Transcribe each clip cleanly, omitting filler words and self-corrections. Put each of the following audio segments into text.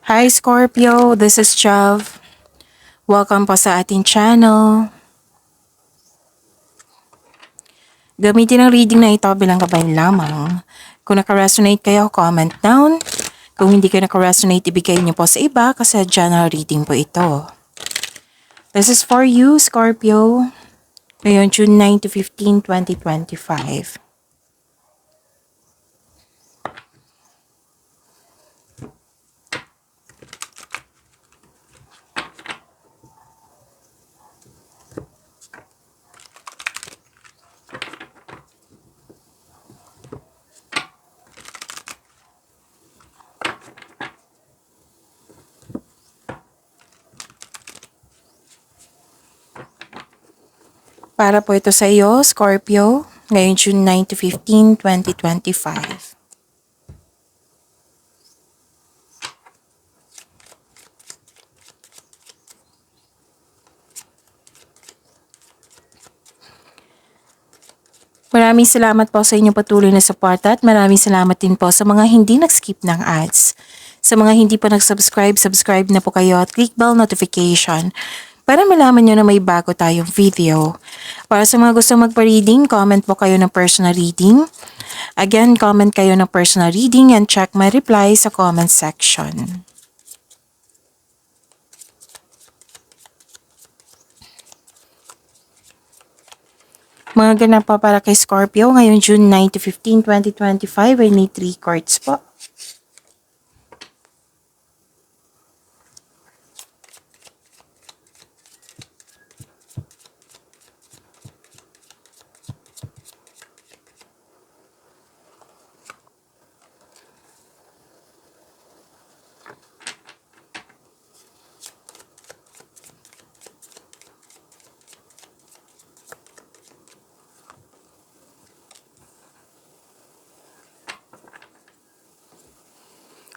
Hi Scorpio, this is Jav. Welcome po sa ating channel. Gamitin ang reading na ito bilang gabay lamang. Kung naka-resonate kayo, comment down. Kung hindi kayo naka-resonate, ibigay niyo po sa iba kasi general reading po ito. This is for you, Scorpio. Ngayon, June 9 to 15, 2025. Para po ito sa iyo, Scorpio. Ngayon, June 9 to 15, 2025. Maraming salamat po sa inyong patuloy na suporta at maraming salamat din po sa mga hindi nag-skip ng ads. Sa mga hindi pa nag-subscribe, subscribe na po kayo at click bell notification para malaman nyo na may bago tayong video. Para sa mga gustong magpa-reading, comment po kayo ng personal reading. Again, comment kayo ng personal reading and check my reply sa comment section. Mga ganap pa para kay Scorpio ngayon June 9 to 15, 2025 ay may 3 cards po.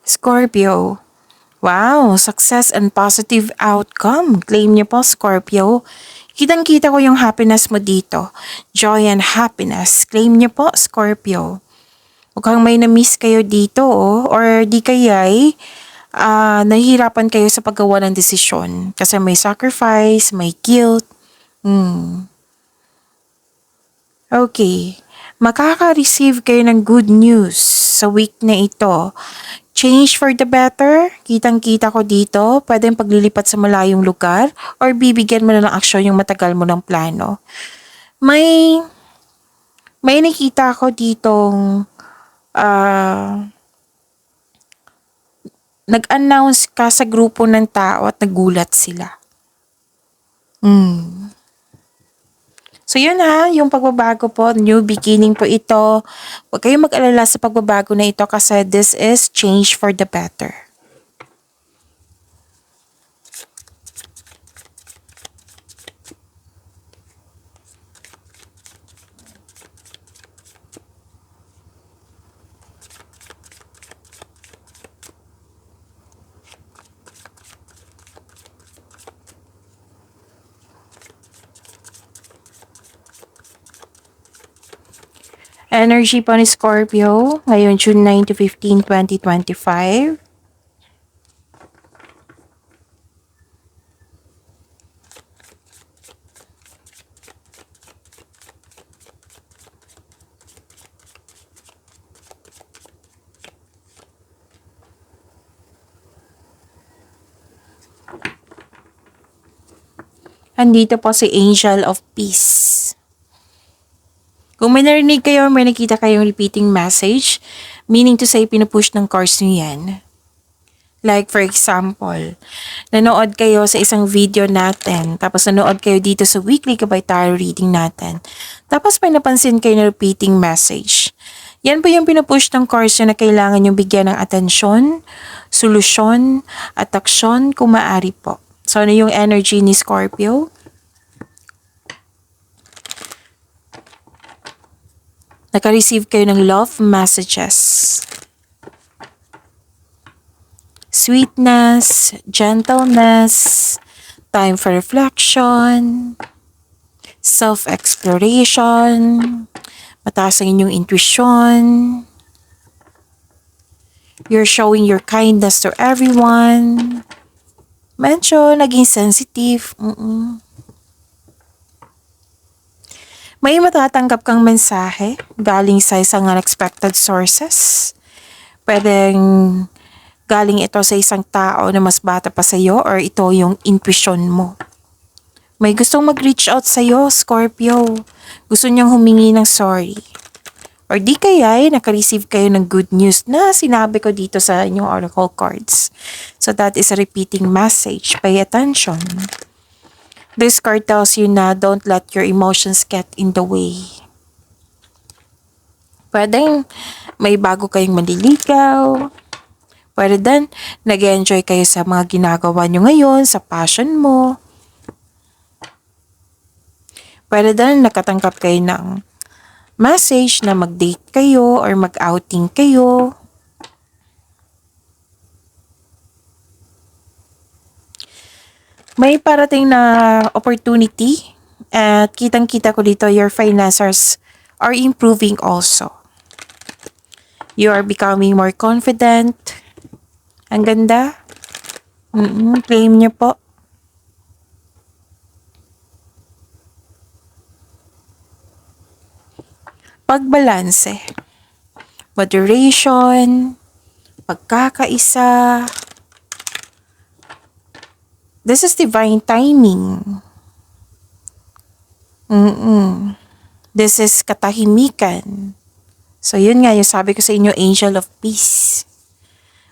Scorpio. Wow, success and positive outcome. Claim niyo po, Scorpio. Kitang-kita ko yung happiness mo dito. Joy and happiness. Claim niyo po, Scorpio. Mukhang may na-miss kayo dito, or di kaya'y nahihirapan kayo sa paggawa ng desisyon. Kasi may sacrifice, may guilt. Okay. Makaka-receive kayo ng good news sa week na ito. Change for the better, kitang-kita ko dito, pwedeng paglilipat sa malayong lugar or bibigyan mo na ng aksyon yung matagal mo ng plano. May nakita ko ditong nag-announce ka sa grupo ng tao at nagulat sila. So yun yung pagbabago po, new beginning po ito. Huwag kayong mag-alala sa pagbabago na ito kasi this is change for the better. Energy po ni Scorpio, ngayon June 9 to 15, 2025. Andito po si Angel of Peace. Kung may narinig kayo or may nakita kayong repeating message, meaning to say pinupush ng cards nyo yan. Like for example, nanood kayo sa isang video natin, tapos nanood kayo dito sa weekly Gabay Tarot reading natin. Tapos may napansin kayo na repeating message. Yan po yung pinupush ng cards nyo na kailangan yung bigyan ng atensyon, solusyon, at aksyon kung maaari po. So ano yung energy ni Scorpio? Naka-receive kayo ng love messages. Sweetness, gentleness, time for reflection, self-exploration, mataas ang inyong intuition, You're showing your kindness to everyone. Medyo naging sensitive. May matatanggap kang mensahe galing sa isang unexpected sources. Pwedeng galing ito sa isang tao na mas bata pa sa'yo or ito yung intuition mo. May gustong mag-reach out sa'yo, Scorpio. Gusto niyang humingi ng sorry. Or di kaya naka-receive kayo ng good news na sinabi ko dito sa inyong oracle cards. So that is a repeating message. Pay attention. This card tells you na don't let your emotions get in the way. Pwedeng may bago kayong maliligaw. Pwede din nag-enjoy kayo sa mga ginagawa nyo ngayon, sa passion mo. Pwede din nakatanggap kayo ng message na mag-date kayo or mag-outing kayo. May parating na opportunity at kitang-kita ko dito your finances are improving also. You are becoming more confident. Ang ganda. Claim niyo po. Pagbalanse. Moderation. Pagkakaisa. This is divine timing. This is katahimikan. So yun nga, yung sabi ko sa inyo, angel of peace.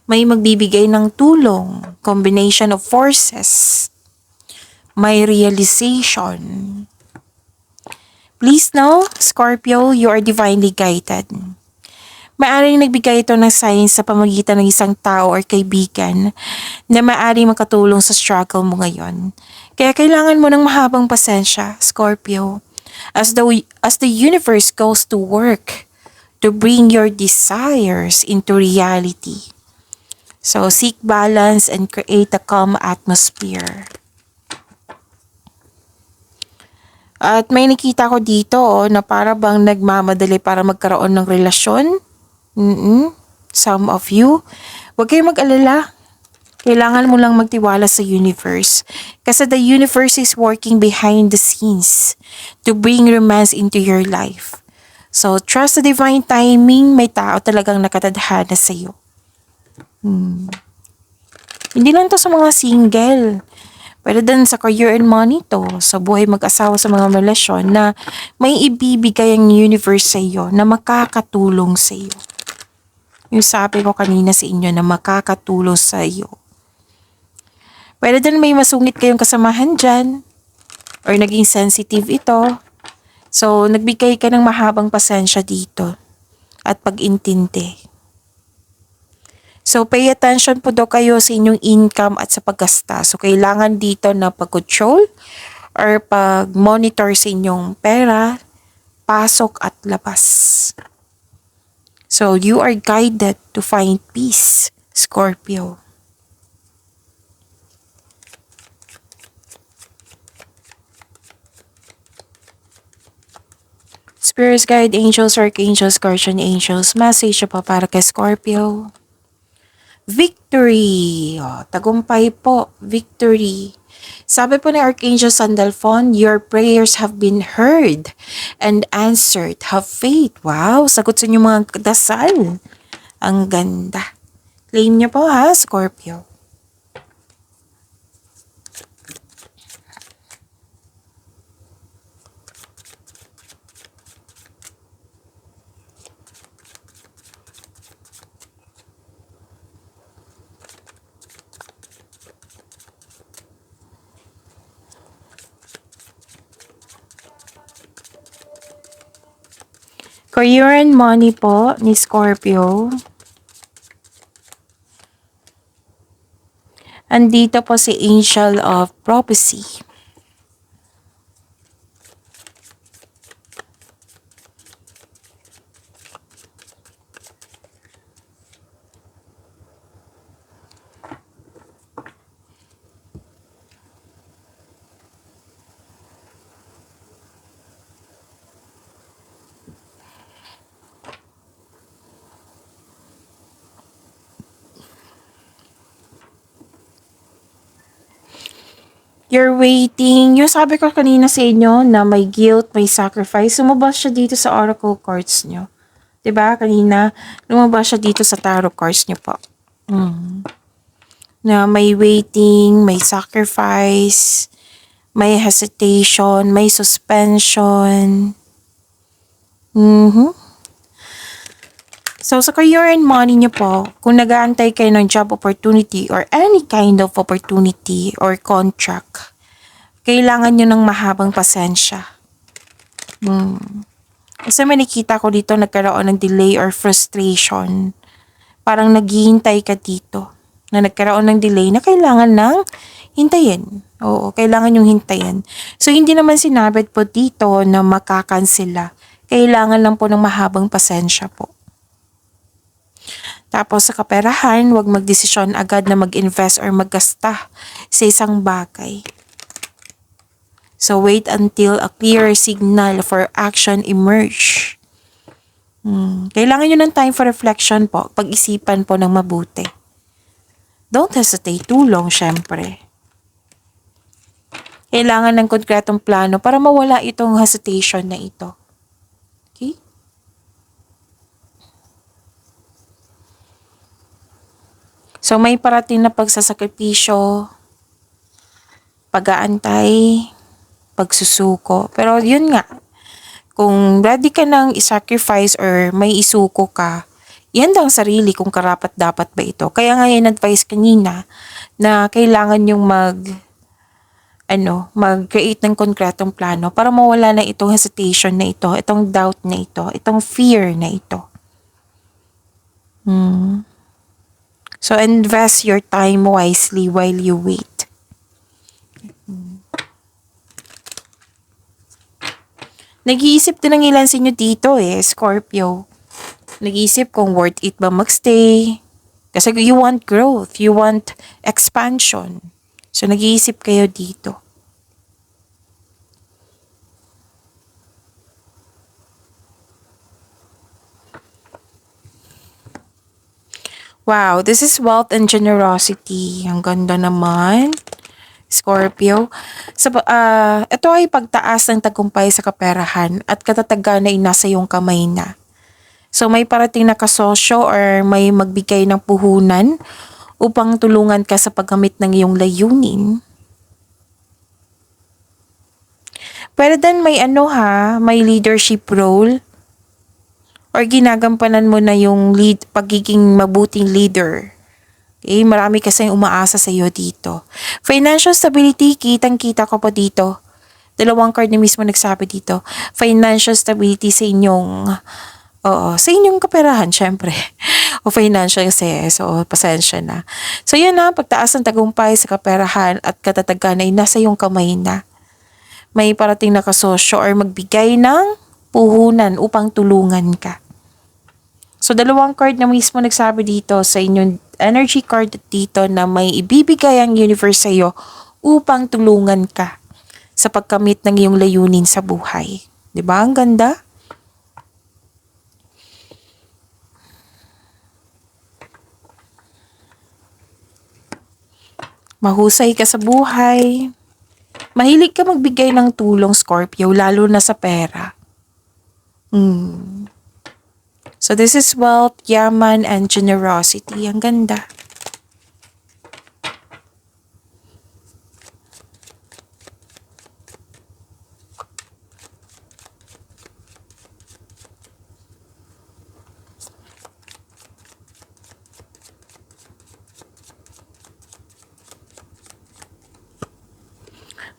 May magbibigay ng tulong, combination of forces. May realization. Please know, Scorpio, you are divinely guided. Maaring nagbigay ito ng signs sa pamagitan ng isang tao or kaibigan na maaring makatulong sa struggle mo ngayon. Kaya kailangan mo ng mahabang pasensya, Scorpio, as the universe goes to work to bring your desires into reality. So seek balance and create a calm atmosphere. At may nakita ko dito na para bang nagmamadali para magkaroon ng relasyon. Some of you, huwag kayong mag-alala. Kailangan mo lang magtiwala sa universe. Kasi the universe is working behind the scenes to bring romance into your life. So, trust the divine timing. May tao talagang nakatadhana sa iyo. Hindi lang to sa mga single. Pwede din sa career and money to. Sa buhay mag-asawa sa mga relasyon na may ibibigay ang universe sa iyo na makakatulong sa iyo. Yung sabi ko kanina sa inyo na makakatulong sa iyo. Pwede din may masungit kayong kasamahan dyan. Or naging sensitive ito. So, nagbigay ka ng mahabang pasensya dito. At pag-intindi. So, pay attention po daw kayo sa inyong income at sa paggasta. So, kailangan dito na pag-control or pag-monitor sa inyong pera, pasok at labas. So, you are guided to find peace, Scorpio. Spirits, guide angels, archangels, guardian angels, message pa para kay Scorpio. Victory! Tagumpay po, victory. Sabi po ni Archangel Sandalphon, your prayers have been heard and answered. Have faith. Wow, sagot sa inyong mga dasal. Ang ganda. Claim niyo po ha, Scorpio. Career and money po ni Scorpio. Andito po si Angel of Prophecy. You're waiting. Yung sabi ko kanina sa inyo na may guilt, may sacrifice, lumabas siya dito sa oracle cards nyo. 'Di ba? Kanina, lumabas siya dito sa tarot cards nyo po. Na may waiting, may sacrifice, may hesitation, may suspension. So, sa career and money niyo po, kung nag-aantay kayo ng job opportunity or any kind of opportunity or contract, kailangan nyo ng mahabang pasensya. Kasi may nakita ko dito nagkaroon ng delay or frustration. Parang naghihintay ka dito na nagkaroon ng delay na kailangan ng hintayin. Oo, kailangan yung hintayin. So, hindi naman sinabi po dito na makakansela. Kailangan lang po ng mahabang pasensya po. Tapos sa kaperahan, huwag magdesisyon agad na mag-invest or maggasta sa isang bagay. So wait until a clear signal for action emerge. Kailangan nyo ng time for reflection po, pag-isipan po ng mabuti. Don't hesitate too long, syempre. Kailangan ng konkretong plano para mawala itong hesitation na ito. Okay? So may parating na pagsasakripisyo, pag-aantay, pagsusuko. Pero yun nga, kung ready ka nang i-sacrifice or may isuko ka, yan ang sarili kung karapat dapat ba ito. Kaya nga yung advice kanina na kailangan yung mag-create ng konkretong plano para mawala na itong hesitation na ito, itong doubt na ito, itong fear na ito. So, invest your time wisely while you wait. Nag-iisip din ng ilan sa inyo dito Scorpio. Nag-iisip kung worth it ba magstay. Kasi you want growth, you want expansion. So, nag-iisip kayo dito. Wow, this is wealth and generosity. Ang ganda naman. Scorpio. Ito ay pagtaas ng tagumpay sa kaperahan at katatagan na nasa iyong kamay na. So may parating na kasosyo or may magbigay ng puhunan upang tulungan ka sa paggamit ng iyong layunin. Pero then may may leadership role or ginagampanan mo na yung pagiging mabuting leader. Okay, marami kasing umaasa sa iyo dito. Financial stability, kitang-kita ko po dito. Dalawang card na mismo nagsabi dito. Financial stability sa inyong kaperahan, syempre. O financial kasi, so pasensya na. So yan na, pagtaas ng tagumpay sa kaperahan at katatagan ay nasa iyong kamay na. May parating na kasosyo or magbigay ng puhunan upang tulungan ka. So, dalawang card na mismo nagsabi dito sa inyong energy card dito na may ibibigay ang universe sa iyo upang tulungan ka sa pagkamit ng iyong layunin sa buhay. 'Di ba? Ang ganda. Mahusay ka sa buhay. Mahilig ka magbigay ng tulong, Scorpio, lalo na sa pera. So this is wealth, yaman, and generosity. Ang ganda.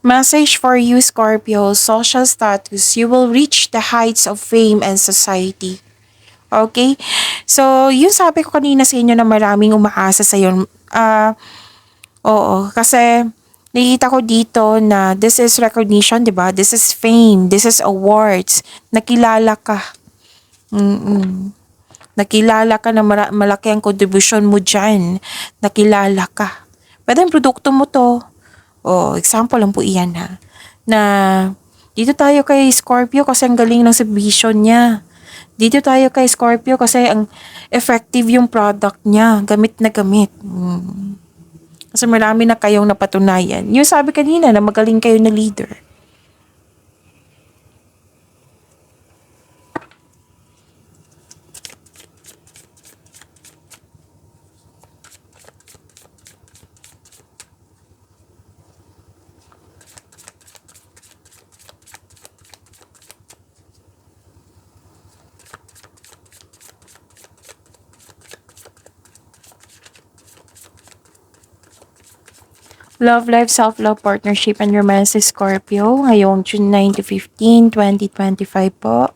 Message for you, Scorpio, social status. You will reach the heights of fame and society. Okay? So, yung sabi ko kanina sa inyo na maraming umaasa sa iyo. Oo, kasi nakita ko dito na this is recognition, di ba? This is fame. This is awards. Nakilala ka. Nakilala ka na malaki ang kontribusyon mo dyan. Nakilala ka. Pwede yung produkto mo to. Example lang po iyan ha. Na dito tayo kay Scorpio kasi ang galing ng submission niya. Dito tayo kay Scorpio kasi ang effective yung product niya. Gamit na gamit. Kasi marami na kayong napatunayan. Yung sabi kanina na magaling kayo na leader. Love life, self-love, partnership, and romance si Scorpio. Ngayong June 9 to 15, 2025 po.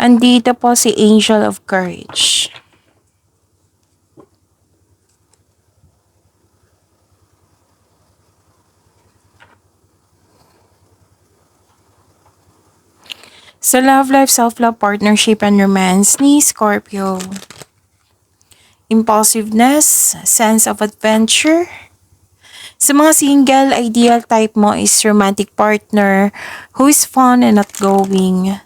Andito po si Angel of Courage. Sa love life, self-love, partnership, and romance ni Scorpio. Impulsiveness, sense of adventure. Sa mga single, ideal type mo is romantic partner who is fun and outgoing,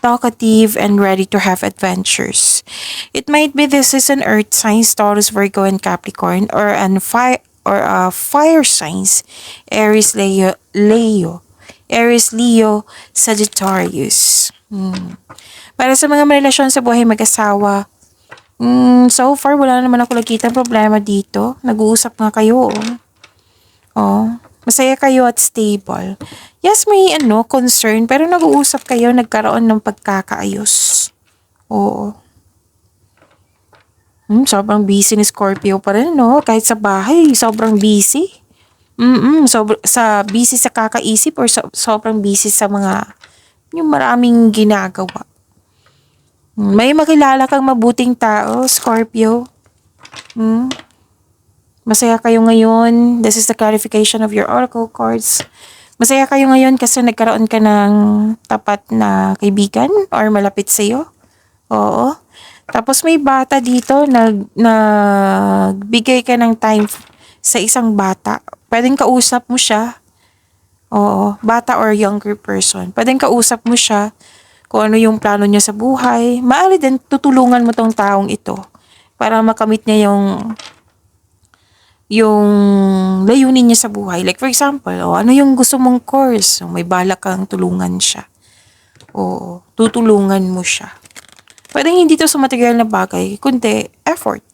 talkative, and ready to have adventures. It might be this is an earth signs, Taurus, Virgo, and Capricorn, or a fire signs, Aries, Leo, Sagittarius. Para sa mga may relasyon sa buhay mag-asawa, so far wala naman ako nakikita problema dito. Nag-uusap nga kayo. Masaya kayo at stable. Yes, may concern, pero nag-uusap kayo, nagkaroon ng pagkakaayos. Oo. Sobrang busy ni Scorpio pa rin, no? Kahit sa bahay, sobrang busy. Busy sa kakaisip or sobrang busy sa yung maraming ginagawa. May makilala kang mabuting tao, Scorpio. Masaya kayo ngayon. This is the clarification of your oracle cards. Masaya kayo ngayon kasi nagkaroon ka ng tapat na kaibigan or malapit sa'yo. Oo. Tapos may bata dito, nagbigay ka ng time sa isang bata. Pwedeng kausap mo siya. Oo. Bata or younger person. Pwedeng kausap mo siya kung ano yung plano niya sa buhay. Maaari din tutulungan mo tong taong ito para makamit niya yung layunin niya sa buhay. Like for example, ano yung gusto mong course? May balak kang tulungan siya. Oo, tutulungan mo siya. Pwedeng hindi to sa material na bagay, kundi effort.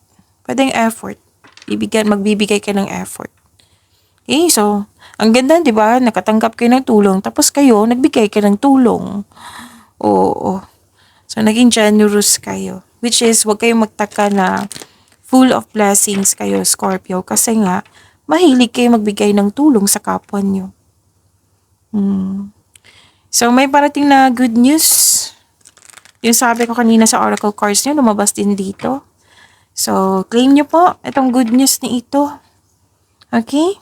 Pwedeng effort. Magbibigay ka ng effort. Okay, so, ang ganda, di ba? Nakatanggap kayo ng tulong, tapos kayo, nagbigay ka ng tulong. Oo. So, naging generous kayo. Which is, huwag kayong magtaka na full of blessings kayo, Scorpio. Kasi nga, mahilig kayo magbigay ng tulong sa kapwa nyo. So, may parating na good news. Yung sabi ko kanina sa oracle cards nyo, lumabas din dito. So, claim nyo po itong good news ni ito. Okay?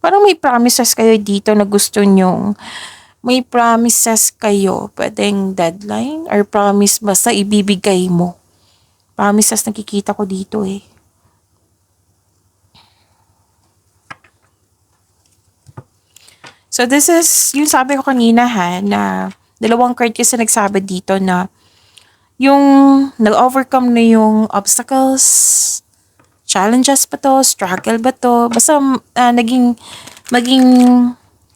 Parang may promises kayo dito na gusto nyong. May promises kayo. Pwedeng deadline or promise basta ibibigay mo. Promises nakikita ko dito eh. So, this is, yung sabi ko kanina na dalawang card kasi nagsabi dito na yung nag-overcome na yung obstacles, challenges ba to, struggle ba to, basta maging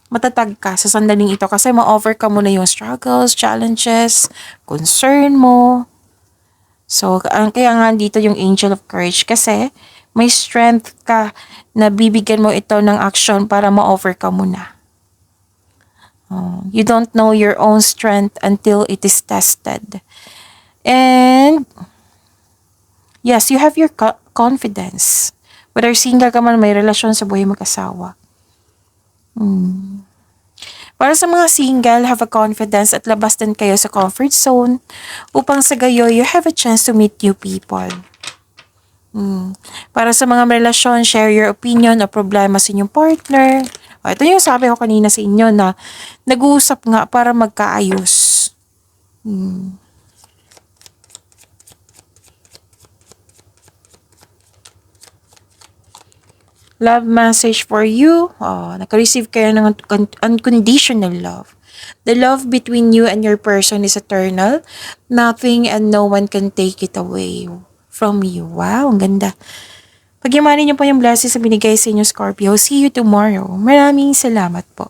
matatag ka sa sandaling ito kasi ma-overcome mo na yung struggles, challenges, concern mo. So, kaya nga dito yung Angel of Courage kasi may strength ka na bibigyan mo ito ng action para ma-overcome mo na. You don't know your own strength until it is tested. And, yes, you have your confidence. Whether single ka man, may relasyon sa buhay mag-asawa. Para sa mga single, have a confidence at labas din kayo sa comfort zone upang sa gayo, you have a chance to meet new people. Para sa mga relasyon, share your opinion o problema sa inyong partner. Ito yung sabi ko kanina sa inyo na nag-uusap nga para magkaayos. Love message for you. Oh, naka-receive kayo ng unconditional love. The love between you and your person is eternal. Nothing and no one can take it away from you. Wow, ang ganda. Pagyamanin niyo po yung blessings na binigay sa inyo, Scorpio. See you tomorrow. Maraming salamat po.